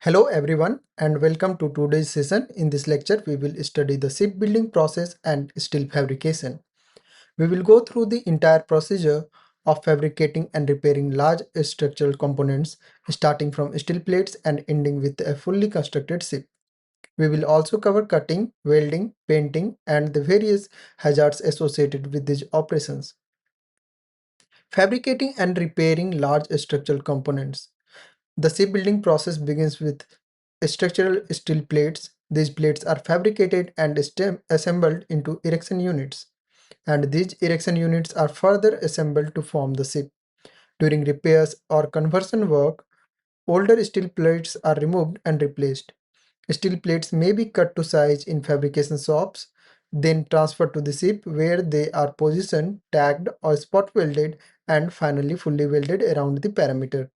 Hello everyone and welcome to today's session. In this lecture, we will study the shipbuilding process and steel fabrication. We will go through the entire procedure of fabricating and repairing large structural components, starting from steel plates and ending with a fully constructed ship. We will also cover cutting, welding, painting, and the various hazards associated with these operations. Fabricating and repairing large structural components. The shipbuilding process begins with structural steel plates. These plates are fabricated and assembled into erection units, and these erection units are further assembled to form the ship. During repairs or conversion work, older steel plates are removed and replaced. Steel plates may be cut to size in fabrication shops, then transferred to the ship where they are positioned, tagged, or spot welded, and finally fully welded around the perimeter.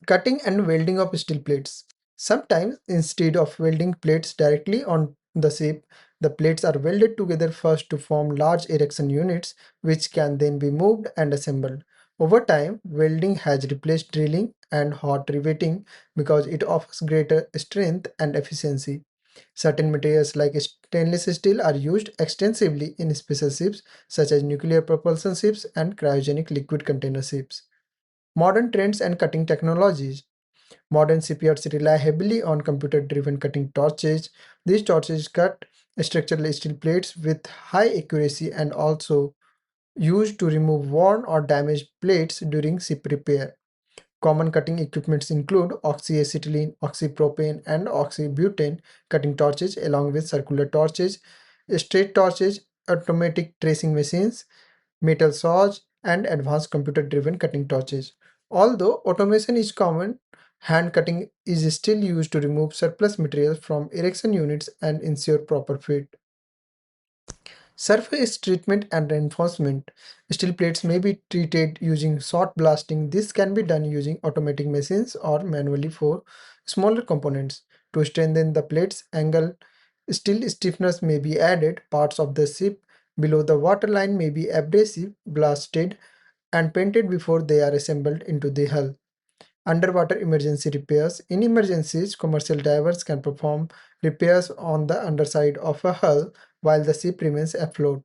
Cutting and welding of steel plates. Sometimes, instead of welding plates directly on the ship, the plates are welded together first to form large erection units, which can then be moved and assembled. Over time, welding has replaced drilling and hot riveting because it offers greater strength and efficiency. Certain materials like stainless steel are used extensively in special ships such as nuclear propulsion ships and cryogenic liquid container ships. Modern trends and cutting technologies. Modern shipyards rely heavily on computer-driven cutting torches. These torches cut structural steel plates with high accuracy and also used to remove worn or damaged plates during ship repair. Common cutting equipments include oxyacetylene, oxypropane, and oxybutane cutting torches along with circular torches, straight torches, automatic tracing machines, metal saws, and advanced computer-driven cutting torches. Although automation is common, hand cutting is still used to remove surplus material from erection units and ensure proper fit. Surface treatment and reinforcement. Steel plates may be treated using shot blasting. This can be done using automatic machines or manually for smaller components. To strengthen the plate's angle, steel stiffeners may be added. Parts of the ship below the waterline may be abrasive, blasted, and painted before they are assembled into the hull. Underwater emergency repairs. In emergencies, commercial divers can perform repairs on the underside of a hull while the ship remains afloat.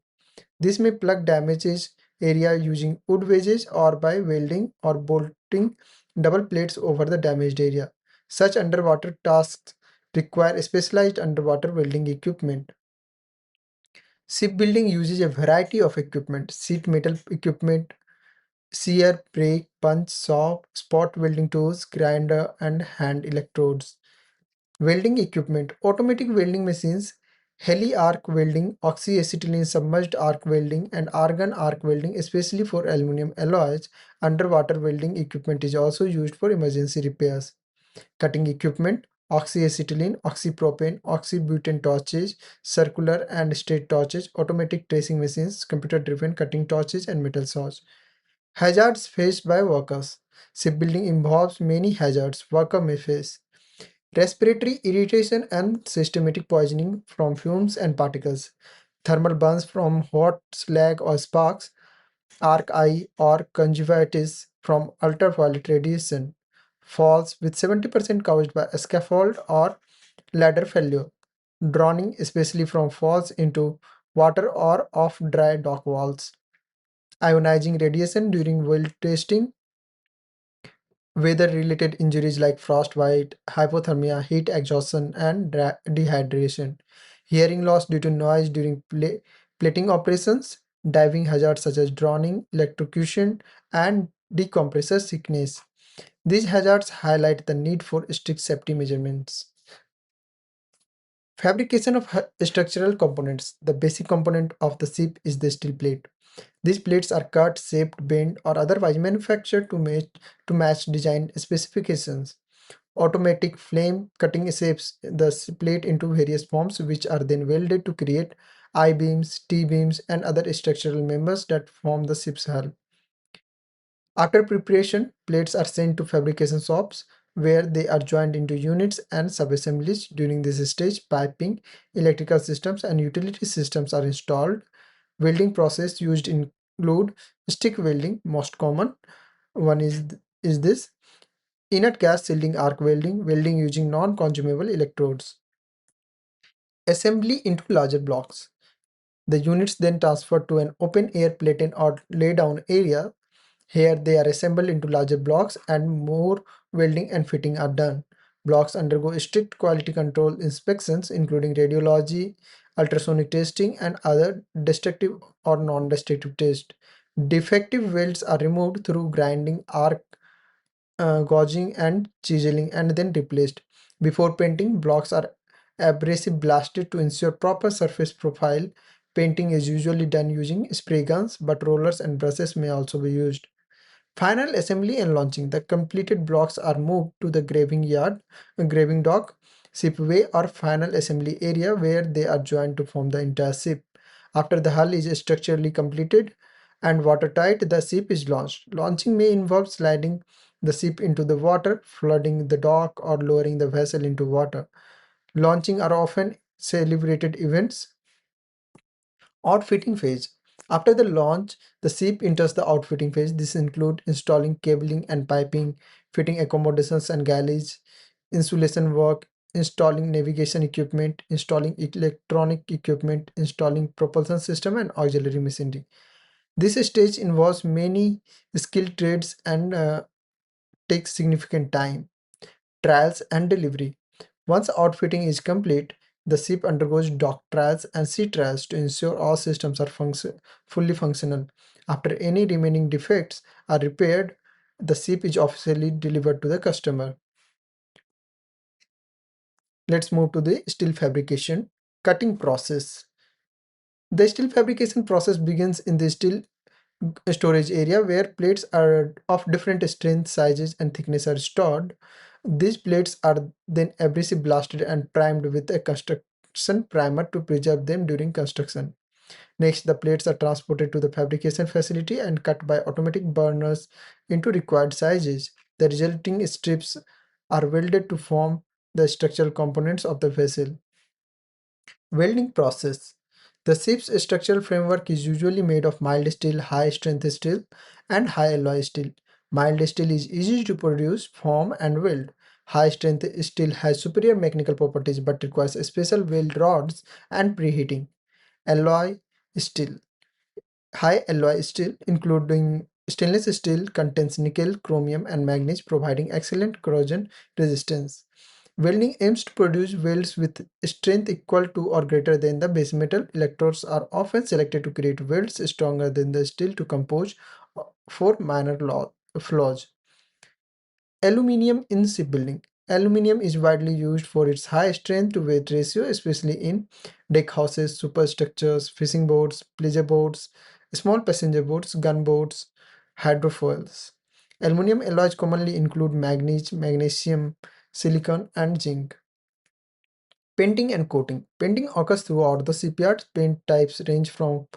This may plug damaged area using wood wedges or by welding or bolting double plates over the damaged area. Such underwater tasks require specialized underwater welding equipment. Shipbuilding uses a variety of equipment: sheet metal equipment, shear, brake, punch, saw, spot welding tools, grinder, and hand electrodes. Welding equipment, automatic welding machines, heli arc welding, oxyacetylene submerged arc welding, and argon arc welding, especially for aluminum alloys. Underwater welding equipment is also used for emergency repairs. Cutting equipment, oxyacetylene, oxypropane, oxybutane torches, circular and straight torches, automatic tracing machines, computer-driven cutting torches, and metal saws. Hazards faced by workers. Shipbuilding involves many hazards workers may face. Respiratory irritation and systematic poisoning from fumes and particles. Thermal burns from hot slag or sparks. Arc eye or conjunctivitis from ultraviolet radiation. Falls with 70% caused by a scaffold or ladder failure. Drowning, especially from falls into water or off dry dock walls. Ionizing radiation during weld testing. Weather-related injuries like frostbite, hypothermia, heat exhaustion, and dehydration. Hearing loss due to noise during plating operations. Diving hazards such as drowning, electrocution, and decompressor sickness. These hazards highlight the need for strict safety measurements. Fabrication of structural components. The basic component of the ship is the steel plate. These plates are cut, shaped, bent, or otherwise manufactured to match design specifications. Automatic flame cutting shapes the plate into various forms, which are then welded to create I-beams, T-beams, and other structural members that form the ship's hull. After preparation, plates are sent to fabrication shops where they are joined into units and subassemblies. During this stage, piping, electrical systems, and utility systems are installed. Welding process used include stick welding, most common one is this. Inert gas shielding arc welding, welding using non-consumable electrodes. Assembly into larger blocks. The units then transferred to an open air platen or lay-down area. Here they are assembled into larger blocks and more welding and fitting are done. Blocks undergo strict quality control inspections including radiology, ultrasonic testing and other destructive or non-destructive tests. Defective welds are removed through grinding, arc gouging and chiseling and then replaced. Before painting, blocks are abrasive blasted to ensure proper surface profile. Painting is usually done using spray guns, but rollers and brushes may also be used. Final assembly and launching. The completed blocks are moved to the graving dock, shipway or final assembly area where they are joined to form the entire ship. After the hull is structurally completed and watertight, the ship is launched. Launching may involve sliding the ship into the water, flooding the dock, or lowering the vessel into water. Launching are often celebrated events. Outfitting phase. After the launch, the ship enters the outfitting phase. This includes installing cabling and piping, fitting accommodations and galleys, insulation work, installing navigation equipment, installing electronic equipment, installing propulsion system and auxiliary machinery. This stage involves many skilled trades and takes significant time. Trials and delivery. Once outfitting is complete, the ship undergoes dock trials and sea trials to ensure all systems are fully functional. After any remaining defects are repaired, the ship is officially delivered to the customer. Let's move to the steel fabrication cutting process. The steel fabrication process begins in the steel storage area where plates are of different strength, sizes, and thickness are stored. These plates are then abrasive blasted and primed with a construction primer to preserve them during construction. Next, the plates are transported to the fabrication facility and cut by automatic burners into required sizes. The resulting strips are welded to form the structural components of the vessel. Welding process. The ship's structural framework is usually made of mild steel, high strength steel, and high alloy steel. Mild steel is easy to produce, form, and weld. High strength steel has superior mechanical properties but requires special weld rods and preheating. Alloy steel. High alloy steel, including stainless steel, contains nickel, chromium, and manganese, providing excellent corrosion resistance. Welding aims to produce welds with strength equal to or greater than the base metal. Electrodes are often selected to create welds stronger than the steel to compose for minor flaws. Aluminium in shipbuilding. Aluminium is widely used for its high strength to weight ratio, especially in deckhouses, superstructures, fishing boats, pleasure boats, small passenger boats, gunboats, hydrofoils. Aluminium alloys commonly include manganese, magnesium, silicon, and zinc. Painting and coating. Painting occurs throughout the shipyard. Paint types range from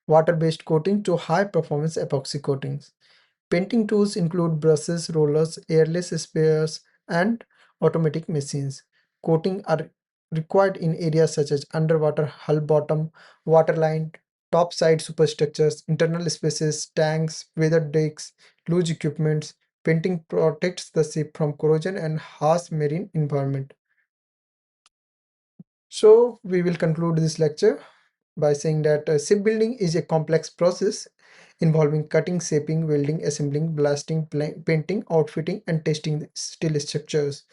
water-based coating to high-performance epoxy coatings. Painting tools include brushes, rollers, airless sprayers, and automatic machines. Coating are required in areas such as underwater hull bottom, waterline, topside superstructures, internal spaces, tanks, weather decks, loose equipments. Painting protects the ship from corrosion and harsh marine environment. So we will conclude this lecture by saying that shipbuilding is a complex process involving cutting, shaping, welding, assembling, blasting, painting, outfitting, and testing the steel structures.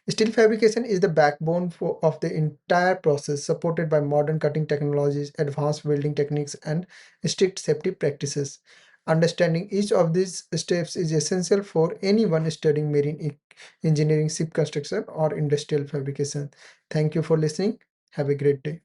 Steel fabrication is the backbone of the entire process, supported by modern cutting technologies, advanced welding techniques, and strict safety practices. Understanding each of these steps is essential for anyone studying marine engineering, ship construction, or industrial fabrication. Thank you for listening. Have a great day.